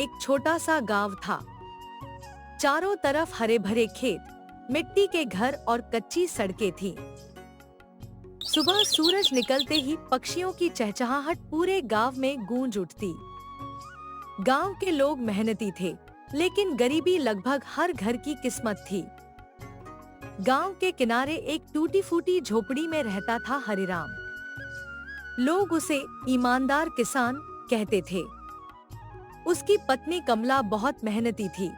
एक छोटा सा गांव था। चारों तरफ हरे भरे खेत, मिट्टी के घर और कच्ची सड़कें थीं। सुबह सूरज निकलते ही पक्षियों की चहचहाहट पूरे गांव में गूंज उठती। गांव के लोग मेहनती थे, लेकिन गरीबी लगभग हर घर की किस्मत थी। गांव के किनारे एक टूटी फूटी झोपड़ी में रहता था हरिराम। लोग उसे ईमानदार किसान कहते थे। उसकी पत्नी कमला बहुत मेहनती थी।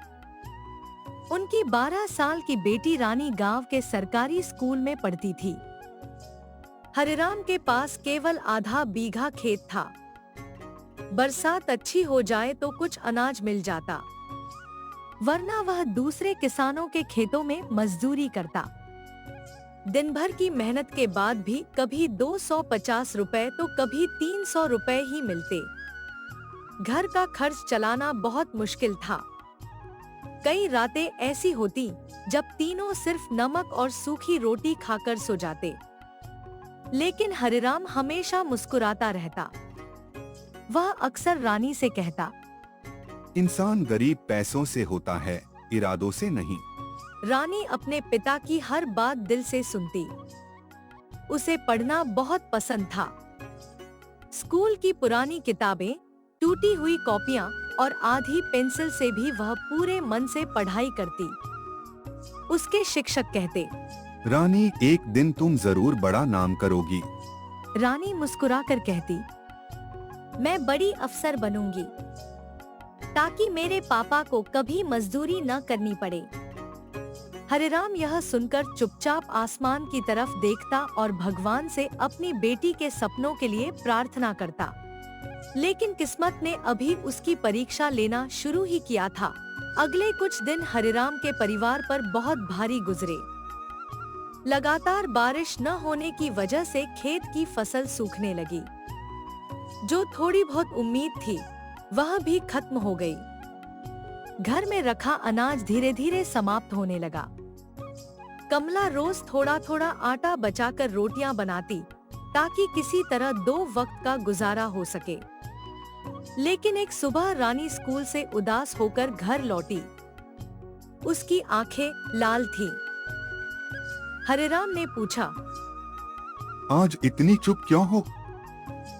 उनकी 12 साल की बेटी रानी गांव के सरकारी स्कूल में पढ़ती थी। हरिराम के पास केवल आधा बीघा खेत था। बरसात अच्छी हो जाए तो कुछ अनाज मिल जाता, वरना वह दूसरे किसानों के खेतों में मजदूरी करता। दिन भर की मेहनत के बाद भी कभी 250 रुपए तो कभी 300 रुपए ही मिलते। घर का खर्च चलाना बहुत मुश्किल था। कई रातें ऐसी होती जब तीनों सिर्फ नमक और सूखी रोटी खाकर सो जाते, लेकिन हरिराम हमेशा मुस्कुराता रहता। वह अक्सर रानी से कहता, इंसान गरीब पैसों से होता है, इरादों से नहीं। रानी अपने पिता की हर बात दिल से सुनती। उसे पढ़ना बहुत पसंद था। स्कूल की पुरानी किताबें, टूटी हुई कॉपियां और आधी पेंसिल से भी वह पूरे मन से पढ़ाई करती। उसके शिक्षक कहते, रानी, एक दिन तुम जरूर बड़ा नाम करोगी। रानी मुस्कुराकर कहती, मैं बड़ी अफसर बनूंगी, ताकि मेरे पापा को कभी मजदूरी न करनी पड़े। हरिराम यह सुनकर चुपचाप आसमान की तरफ देखता और भगवान से अपनी बेटी के सपनों के लिए प्रार्थना करता। लेकिन किस्मत ने अभी उसकी परीक्षा लेना शुरू ही किया था। अगले कुछ दिन हरिराम के परिवार पर बहुत भारी गुजरे। लगातार बारिश न होने की वजह से खेत की फसल सूखने लगी। जो थोड़ी बहुत उम्मीद थी वह भी खत्म हो गई। घर में रखा अनाज धीरे धीरे समाप्त होने लगा। कमला रोज थोड़ा थोड़ा आटा बचाकर रोटियां बनाती, ताकि किसी तरह 2 वक्त का गुजारा हो सके। लेकिन एक सुबह रानी स्कूल से उदास होकर घर लौटी। उसकी आंखें लाल थीं। हरिराम ने पूछा, आज इतनी चुप क्यों हो?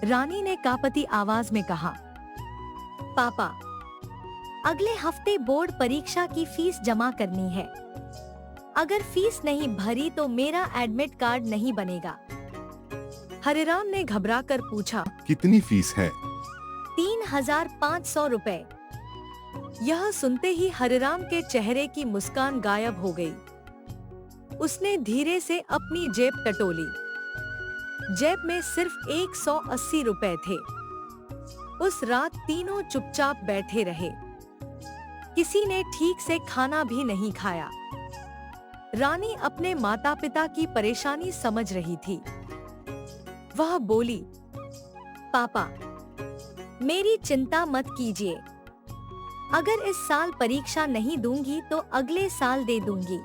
रानी ने कांपती आवाज में कहा, पापा, अगले हफ्ते बोर्ड परीक्षा की फीस जमा करनी है। अगर फीस नहीं भरी तो मेरा एडमिट कार्ड नहीं बनेगा। हरिराम ने घबराकर पूछा, कितनी फीस है? 3,500 रुपए। यह सुनते ही हरिराम के चेहरे की मुस्कान गायब हो गई। उसने धीरे से अपनी जेब टटोली। जेब में सिर्फ 180 रुपए थे। उस रात तीनों चुपचाप बैठे रहे। किसी ने ठीक से खाना भी नहीं खाया। रानी अपने माता पिता की परेशानी समझ रही थी। वह बोली, पापा, मेरी चिंता मत कीजिए। अगर इस साल परीक्षा नहीं दूंगी तो अगले साल दे दूंगी।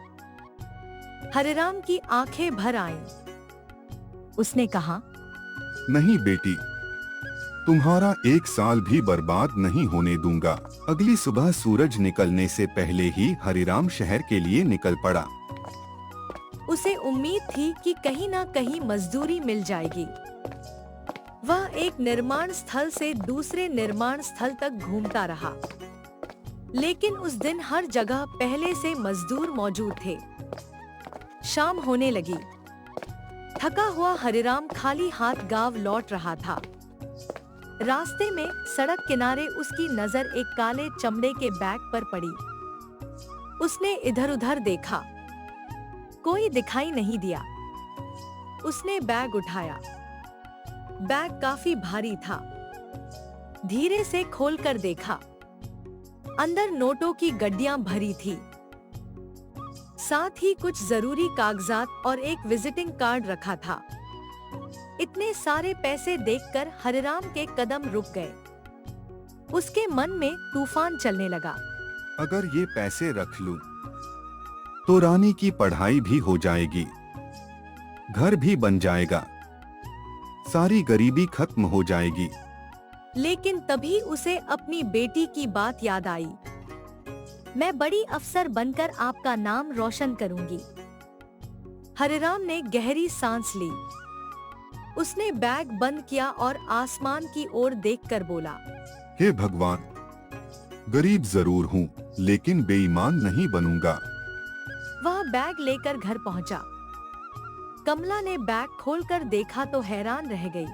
हरिराम की आंखें भर आईं। उसने कहा, नहीं बेटी, तुम्हारा 1 साल भी बर्बाद नहीं होने दूंगा। अगली सुबह सूरज निकलने से पहले ही हरिराम शहर के लिए निकल पड़ा। उसे उम्मीद थी कि कहीं न कहीं मजदूरी मिल जाएगी। वह एक निर्माण स्थल से दूसरे निर्माण स्थल तक घूमता रहा, लेकिन उस दिन हर जगह पहले से मजदूर मौजूद थे। शाम होने लगी। थका हुआ हरिराम खाली हाथ गांव लौट रहा था। रास्ते में सड़क किनारे उसकी नजर एक काले चमड़े के बैग पर पड़ी। उसने इधर-उधर देखा, कोई दिखाई नहीं दिया। उसने बैग उठाया। बैग काफी भारी था। धीरे से खोलकर देखा। अंदर नोटों की गड्डियां भरी थी। साथ ही कुछ जरूरी कागजात और एक विजिटिंग कार्ड रखा था। इतने सारे पैसे देखकर हरिराम के कदम रुक गए। उसके मन में तूफान चलने लगा। अगर ये पैसे रख लूं, तो रानी की पढ़ाई भी हो जाएगी, घर भी बन जाएगा, सारी गरीबी खत्म हो जाएगी। लेकिन तभी उसे अपनी बेटी की बात याद आई। मैं बड़ी अफसर बनकर आपका नाम रोशन करूंगी। हरिराम ने गहरी सांस ली। उसने बैग बंद किया और आसमान की ओर देखकर बोला, हे भगवान, गरीब जरूर हूँ लेकिन बेईमान नहीं बनूंगा। वह बैग लेकर घर पहुंचा। कमला ने बैग खोलकर देखा तो हैरान रह गई।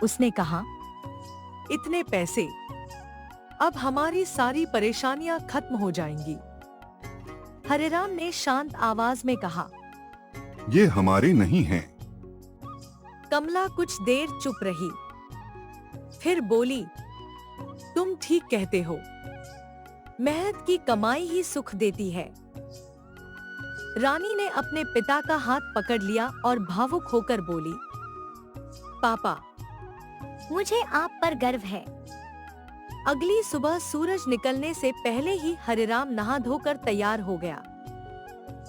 उसने कहा, इतने पैसे, अब हमारी सारी परेशानियां खत्म हो जाएंगी। हरिराम ने शांत आवाज में कहा, ये हमारे नहीं हैं। कमला कुछ देर चुप रही, फिर बोली, तुम ठीक कहते हो, मेहनत की कमाई ही सुख देती है। रानी ने अपने पिता का हाथ पकड़ लिया और भावुक होकर बोली, पापा, मुझे आप पर गर्व है। अगली सुबह सूरज निकलने से पहले ही हरिराम नहा धोकर तैयार हो गया।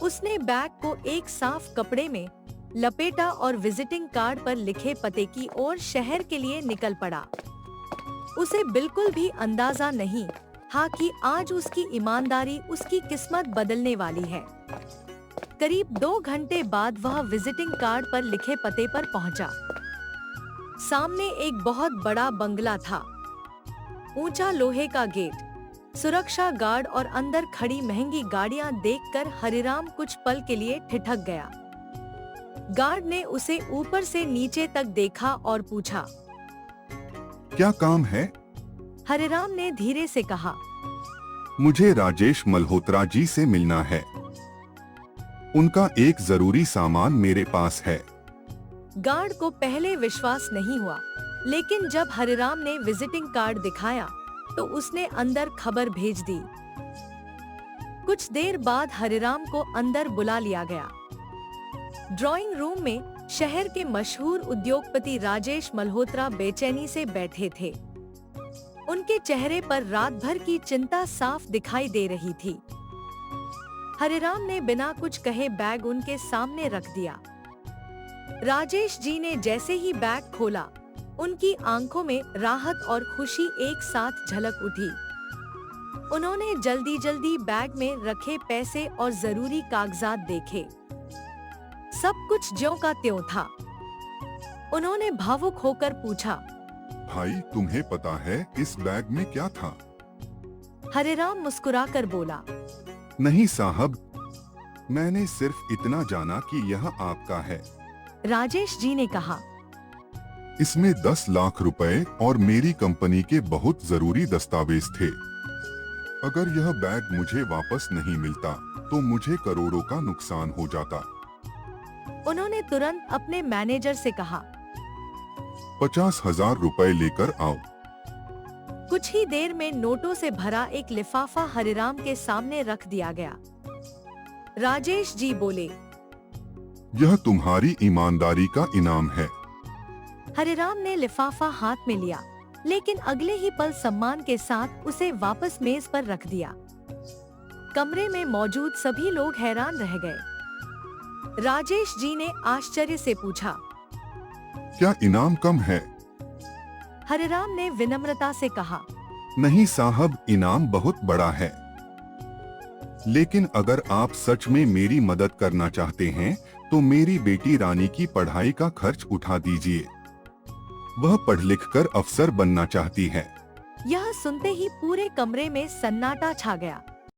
उसने बैग को एक साफ कपड़े में लपेटा और विजिटिंग कार्ड पर लिखे पते की ओर शहर के लिए निकल पड़ा। उसे बिल्कुल भी अंदाजा नहीं था कि आज उसकी ईमानदारी उसकी किस्मत बदलने वाली है। करीब 2 घंटे बाद वह विजिटिंग कार्ड पर लिखे पते पर पहुंचा। सामने एक बहुत बड़ा बंगला था। ऊंचा लोहे का गेट, सुरक्षा गार्ड और अंदर खड़ी महंगी गाड़ियां देखकर हरिराम कुछ पल के लिए ठिठक गया। गार्ड ने उसे ऊपर से नीचे तक देखा और पूछा, क्या काम है? हरिराम ने धीरे से कहा, मुझे राजेश मल्होत्रा जी से मिलना है। उनका एक जरूरी सामान मेरे पास है। गार्ड को पहले विश्वास नहीं हुआ, लेकिन जब हरिराम ने विजिटिंग कार्ड दिखाया तो उसने अंदर खबर भेज दी। कुछ देर बाद हरिराम को अंदर बुला लिया गया। ड्राइंग रूम में शहर के मशहूर उद्योगपति राजेश मल्होत्रा बेचैनी से बैठे थे। उनके चेहरे पर रात भर की चिंता साफ दिखाई दे रही थी। हरिराम ने बिना कुछ कहे बैग उनके सामने रख दिया। राजेश जी ने जैसे ही बैग खोला, उनकी आंखों में राहत और खुशी एक साथ झलक उठी। उन्होंने जल्दी जल्दी बैग में रखे पैसे और जरूरी कागजात देखे। सब कुछ ज्यों का त्यों था। उन्होंने भावुक होकर पूछा, भाई, तुम्हें पता है इस बैग में क्या था? हरिराम मुस्कुराकर बोला, नहीं साहब, मैंने सिर्फ इतना जाना कि यह आपका है। राजेश जी ने कहा, इसमें 10 लाख रुपए और मेरी कंपनी के बहुत जरूरी दस्तावेज थे। अगर यह बैग मुझे वापस नहीं मिलता तो मुझे करोड़ों का नुकसान हो जाता। उन्होंने तुरंत अपने मैनेजर से कहा, 50,000 रुपए लेकर आओ। कुछ ही देर में नोटों से भरा एक लिफाफा हरिराम के सामने रख दिया गया। राजेश जी बोले, यह तुम्हारी ईमानदारी का इनाम है। हरिराम ने लिफाफा हाथ में लिया, लेकिन अगले ही पल सम्मान के साथ उसे वापस मेज पर रख दिया। कमरे में मौजूद सभी लोग हैरान रह गए। राजेश जी ने आश्चर्य से पूछा, क्या इनाम कम है? हरिराम ने विनम्रता से कहा, नहीं साहब, इनाम बहुत बड़ा है। लेकिन अगर आप सच में मेरी मदद करना चाहते हैं तो मेरी बेटी रानी की पढ़ाई का खर्च उठा दीजिए। वह पढ़ लिख कर अफसर बनना चाहती है। यह सुनते ही पूरे कमरे में सन्नाटा छा गया।